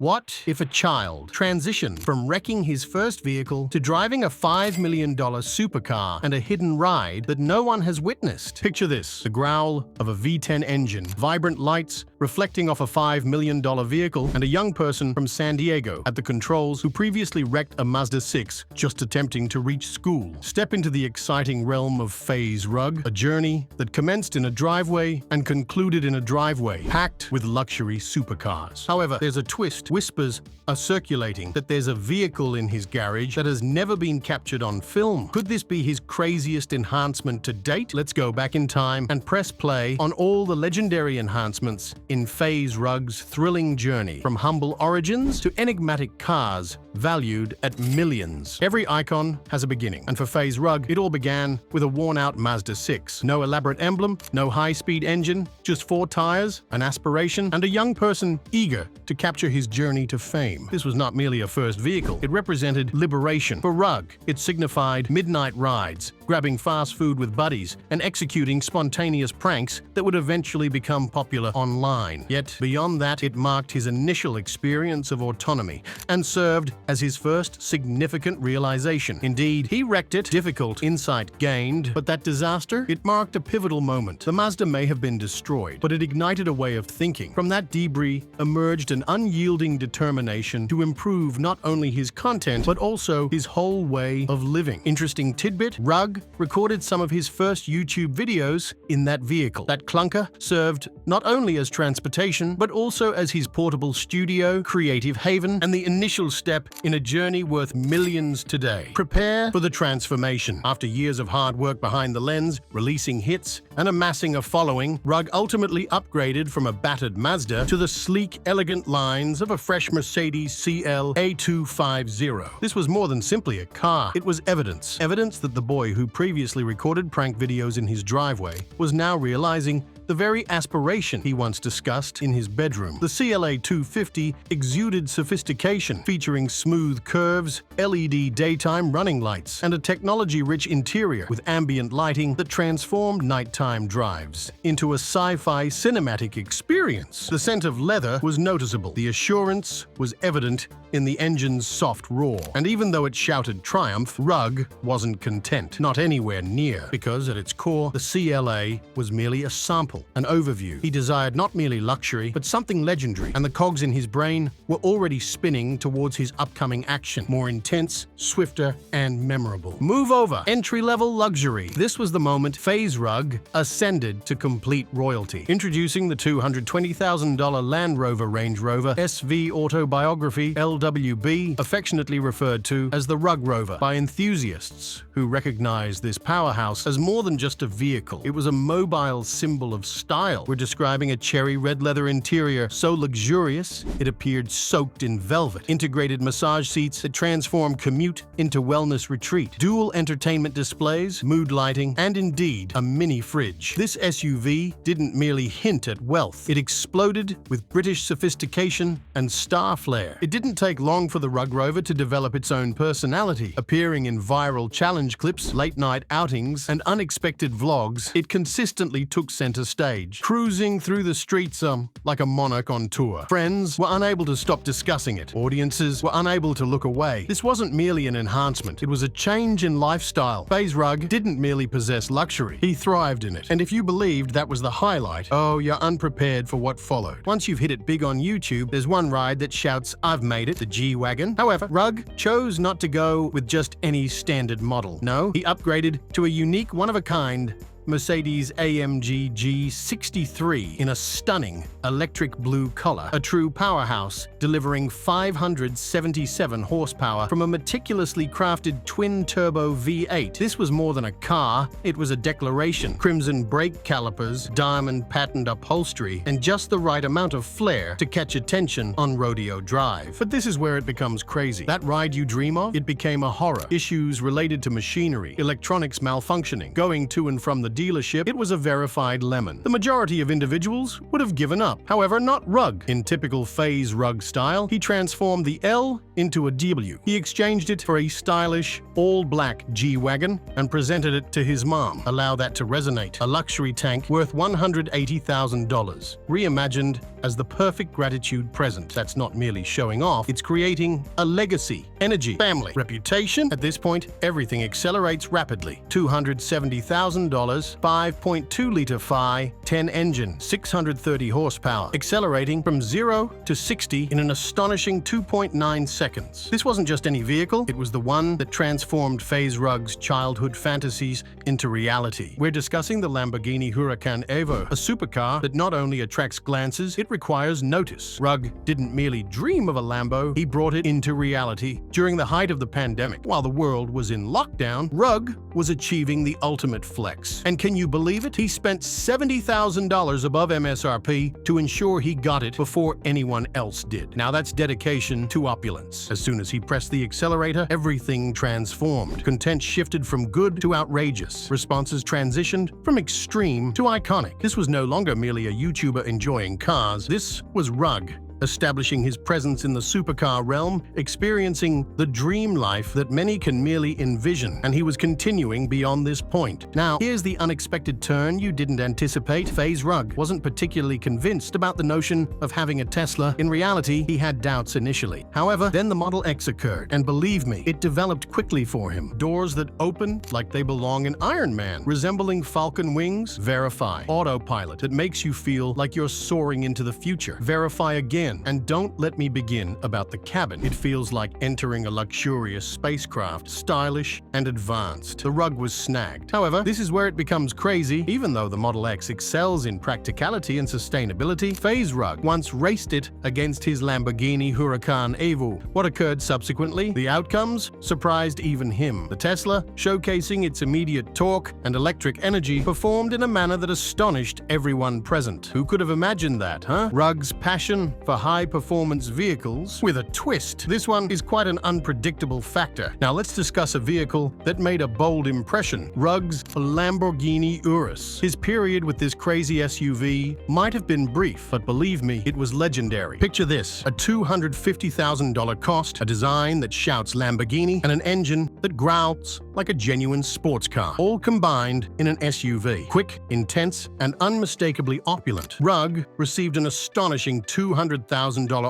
What if a child transitioned from wrecking his first vehicle to driving a $5 million supercar and a hidden ride that no one has witnessed? Picture this: the growl of a V10 engine, vibrant lights reflecting off a $5 million vehicle, and a young person from San Diego at the controls who previously wrecked a Mazda 6 just attempting to reach school. Step into the exciting realm of Faze Rug, a journey that commenced in a driveway and concluded in a driveway packed with luxury supercars. However, there's a twist. Whispers are circulating that there's a vehicle in his garage that has never been captured on film. Could this be his craziest enhancement to date? Let's go back in time and press play on all the legendary enhancements in Faze Rug's thrilling journey, from humble origins to enigmatic cars valued at millions. Every icon has a beginning, and for Faze Rug, it all began with a worn-out Mazda 6. No elaborate emblem, no high-speed engine, just 4 tires, an aspiration, and a young person eager to capture his journey to fame. This was not merely a first vehicle. It represented liberation. For Rug, it signified midnight rides, grabbing fast food with buddies, and executing spontaneous pranks that would eventually become popular online. Yet, beyond that, it marked his initial experience of autonomy and served as his first significant realization. Indeed, he wrecked it, difficult insight gained, but that disaster, it marked a pivotal moment. The Mazda may have been destroyed, but it ignited a way of thinking. From that debris emerged an unyielding determination to improve not only his content, but also his whole way of living. Interesting tidbit: Rug recorded some of his first YouTube videos in that vehicle. That clunker served not only as transportation, but also as his portable studio, creative haven, and the initial step in a journey worth millions today. Prepare for the transformation. After years of hard work behind the lens, releasing hits, and amassing a following, Rug ultimately upgraded from a battered Mazda to the sleek, elegant lines of a fresh Mercedes CL A250. This was more than simply a car. It was evidence. Evidence that the boy who previously recorded prank videos in his driveway was now realizing the very aspiration he once discussed in his bedroom. The CLA 250 exuded sophistication, featuring smooth curves, LED daytime running lights, and a technology-rich interior with ambient lighting that transformed nighttime drives into a sci-fi cinematic experience. The scent of leather was noticeable. The assurance was evident in the engine's soft roar. And even though it shouted triumph, Rug wasn't content. Not anywhere near, because at its core, the CLA was merely a sample, an overview. He desired not merely luxury, but something legendary, and the cogs in his brain were already spinning towards his upcoming action, more intense, swifter, and memorable. Move over. Entry-level luxury. This was the moment Faze Rug ascended to complete royalty. Introducing the $220,000 Land Rover Range Rover SV Autobiography LWB, affectionately referred to as the Rug Rover by enthusiasts who recognize this powerhouse as more than just a vehicle. It was a mobile symbol of style. We're describing a cherry red leather interior so luxurious it appeared soaked in velvet, integrated massage seats that transformed commute into wellness retreat, dual entertainment displays, mood lighting, and indeed a mini fridge. This SUV didn't merely hint at wealth. It exploded with British sophistication and star flair. It didn't take long for the Rug Rover to develop its own personality. Appearing in viral challenge clips, late-night outings, and unexpected vlogs, it consistently took center stage, cruising through the streets like a monarch on tour. Friends were unable to stop discussing it. Audiences were unable to look away. This wasn't merely an enhancement. It was a change in lifestyle. Faze Rug didn't merely possess luxury. He thrived in it. And if you believed that was the highlight, oh, you're unprepared for what followed. Once you've hit it big on YouTube, there's one ride that shouts, "I've made it," the G-Wagon. However, Rug chose not to go with just any standard model. No, he upgraded to a unique, one-of-a-kind Mercedes AMG G63 in a stunning electric blue color, a true powerhouse, delivering 577 horsepower from a meticulously crafted twin-turbo V8. This was more than a car, it was a declaration. Crimson brake calipers, diamond-patterned upholstery, and just the right amount of flair to catch attention on Rodeo Drive. But this is where it becomes crazy. That ride you dream of, it became a horror. Issues related to machinery, electronics malfunctioning, going to and from the dealership, it was a verified lemon. The majority of individuals would have given up. However, not Rugg. In typical Faze Rugg style, he transformed the L into a W. He exchanged it for a stylish, all-black G-Wagon and presented it to his mom. Allow that to resonate. A luxury tank worth $180,000, reimagined as the perfect gratitude present. That's not merely showing off, it's creating a legacy, energy, family, reputation. At this point, everything accelerates rapidly. $270,000, 5.2-liter Phi, 10 engine, 630 horsepower, accelerating from 0 to 60 in an astonishing 2.9 seconds. This wasn't just any vehicle, it was the one that transformed Faze Rugg's childhood fantasies into reality. We're discussing the Lamborghini Huracan Evo, a supercar that not only attracts glances, it requires notice. Rugg didn't merely dream of a Lambo, he brought it into reality. During the height of the pandemic, while the world was in lockdown, Rugg was achieving the ultimate flex. And can you believe it? He spent $70,000 above MSRP to ensure he got it before anyone else did. Now that's dedication to opulence. As soon as he pressed the accelerator, everything transformed. Content shifted from good to outrageous. Responses transitioned from extreme to iconic. This was no longer merely a YouTuber enjoying cars. This was Rugg, establishing his presence in the supercar realm, experiencing the dream life that many can merely envision, and he was continuing beyond this point. Now, here's the unexpected turn you didn't anticipate. Faze Rugg wasn't particularly convinced about the notion of having a Tesla. In reality, he had doubts initially. However, then the Model X occurred, and believe me, it developed quickly for him. Doors that open like they belong in Iron Man, resembling falcon wings. Verify. Autopilot that makes you feel like you're soaring into the future. Verify again. And don't let me begin about the cabin. It feels like entering a luxurious spacecraft, stylish and advanced. The Rugg was snagged. However, this is where it becomes crazy. Even though the Model X excels in practicality and sustainability, Faze Rugg once raced it against his Lamborghini Huracan Evo. What occurred subsequently? The outcomes surprised even him. The Tesla, showcasing its immediate torque and electric energy, performed in a manner that astonished everyone present. Who could have imagined that, huh? Rugg's passion for high-performance vehicles with a twist. This one is quite an unpredictable factor. Now let's discuss a vehicle that made a bold impression. Rugg's Lamborghini Urus. His period with this crazy SUV might have been brief, but believe me, it was legendary. Picture this, a $250,000 cost, a design that shouts Lamborghini, and an engine that growls like a genuine sports car, all combined in an SUV. Quick, intense, and unmistakably opulent. Rugg received an astonishing $200,000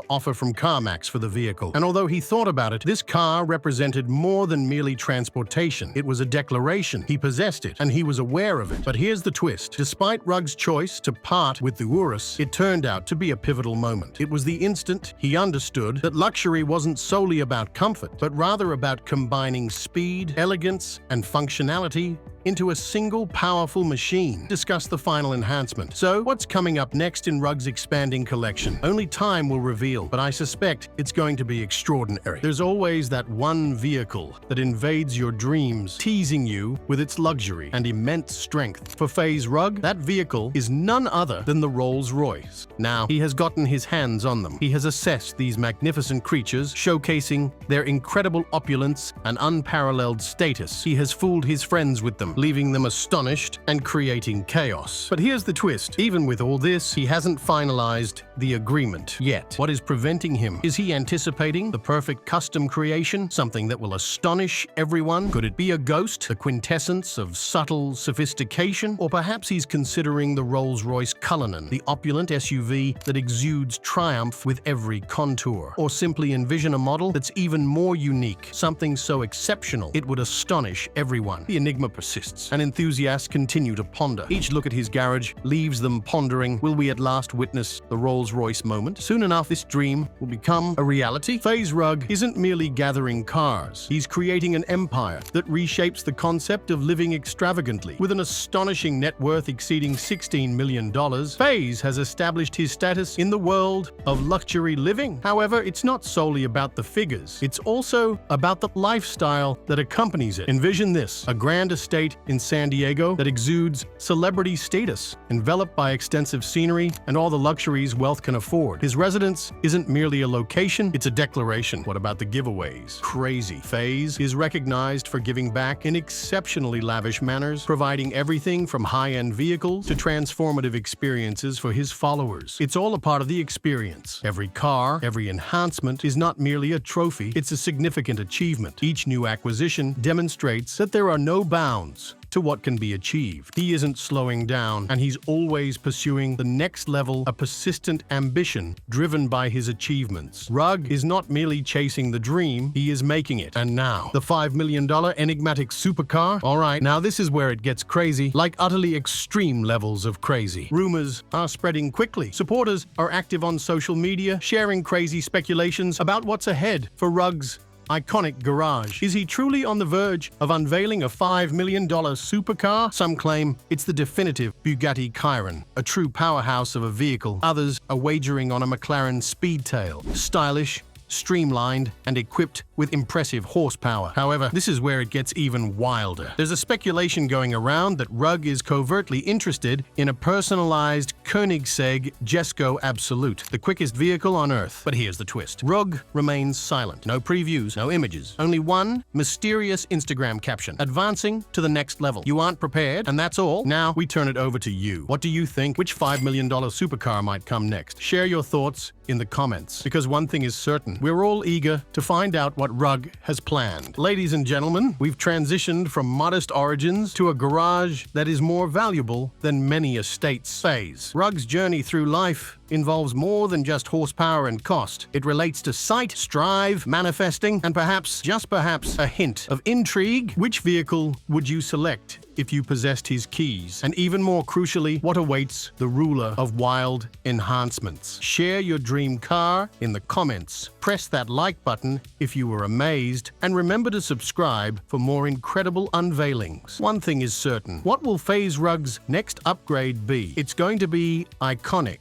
offer from CarMax for the vehicle. And although he thought about it, this car represented more than merely transportation. It was a declaration. He possessed it, and he was aware of it. But here's the twist. Despite Rugg's choice to part with the Urus, it turned out to be a pivotal moment. It was the instant he understood that luxury wasn't solely about comfort, but rather about combining speed, elegance, and functionality into a single powerful machine. Discuss the final enhancement. So, what's coming up next in Rugg's expanding collection? Only time will reveal, but I suspect it's going to be extraordinary. There's always that one vehicle that invades your dreams, teasing you with its luxury and immense strength. For Faze Rugg, that vehicle is none other than the Rolls-Royce. Now, he has gotten his hands on them. He has assessed these magnificent creatures, showcasing their incredible opulence and unparalleled status. He has fooled his friends with them, leaving them astonished and creating chaos. But here's the twist. Even with all this, he hasn't finalized the agreement yet. What is preventing him? Is he anticipating the perfect custom creation? Something that will astonish everyone? Could it be a ghost, the quintessence of subtle sophistication? Or perhaps he's considering the Rolls-Royce Cullinan, the opulent SUV that exudes triumph with every contour. Or simply envision a model that's even more unique, something so exceptional it would astonish everyone. The enigma persists, and enthusiasts continue to ponder. Each look at his garage leaves them pondering, will we at last witness the Rolls-Royce moment? Soon enough, this dream will become a reality. Faze Rugg isn't merely gathering cars. He's creating an empire that reshapes the concept of living extravagantly. With an astonishing net worth exceeding $16 million, Faze has established his status in the world of luxury living. However, it's not solely about the figures. It's also about the lifestyle that accompanies it. Envision this, a grand estate estate in San Diego that exudes celebrity status, enveloped by extensive scenery and all the luxuries wealth can afford. His residence isn't merely a location, it's a declaration. What about the giveaways? Crazy. Faze is recognized for giving back in exceptionally lavish manners, providing everything from high-end vehicles to transformative experiences for his followers. It's all a part of the experience. Every car, every enhancement is not merely a trophy, it's a significant achievement. Each new acquisition demonstrates that there are no bounds to what can be achieved. He isn't slowing down, and he's always pursuing the next level, a persistent ambition driven by his achievements. Rugg is not merely chasing the dream, he is making it. And now, the $5 million enigmatic supercar? Alright, now this is where it gets crazy, like utterly extreme levels of crazy. Rumors are spreading quickly. Supporters are active on social media, sharing crazy speculations about what's ahead for Rugg's iconic garage. Is he truly on the verge of unveiling a $5 million supercar? Some claim it's the definitive Bugatti Chiron, a true powerhouse of a vehicle. Others are wagering on a McLaren Speedtail, stylish, streamlined, and equipped with impressive horsepower. However, this is where it gets even wilder. There's a speculation going around that Rugg is covertly interested in a personalized Koenigsegg Jesko Absolute, the quickest vehicle on Earth. But here's the twist. Rugg remains silent. No previews, no images. Only one mysterious Instagram caption, advancing to the next level. You aren't prepared, and that's all. Now we turn it over to you. What do you think? Which $5 million supercar might come next? Share your thoughts in the comments, because one thing is certain. We're all eager to find out what Rugg has planned. Ladies and gentlemen, we've transitioned from modest origins to a garage that is more valuable than many estates. Faze. Rugg's journey through life involves more than just horsepower and cost. It relates to sight, strive, manifesting, and perhaps, just perhaps, a hint of intrigue. Which vehicle would you select if you possessed his keys? And even more crucially, what awaits the ruler of wild enhancements? Share your dream car in the comments. Press that like button if you were amazed, and remember to subscribe for more incredible unveilings. One thing is certain. What will Faze Rugg's next upgrade be? It's going to be iconic.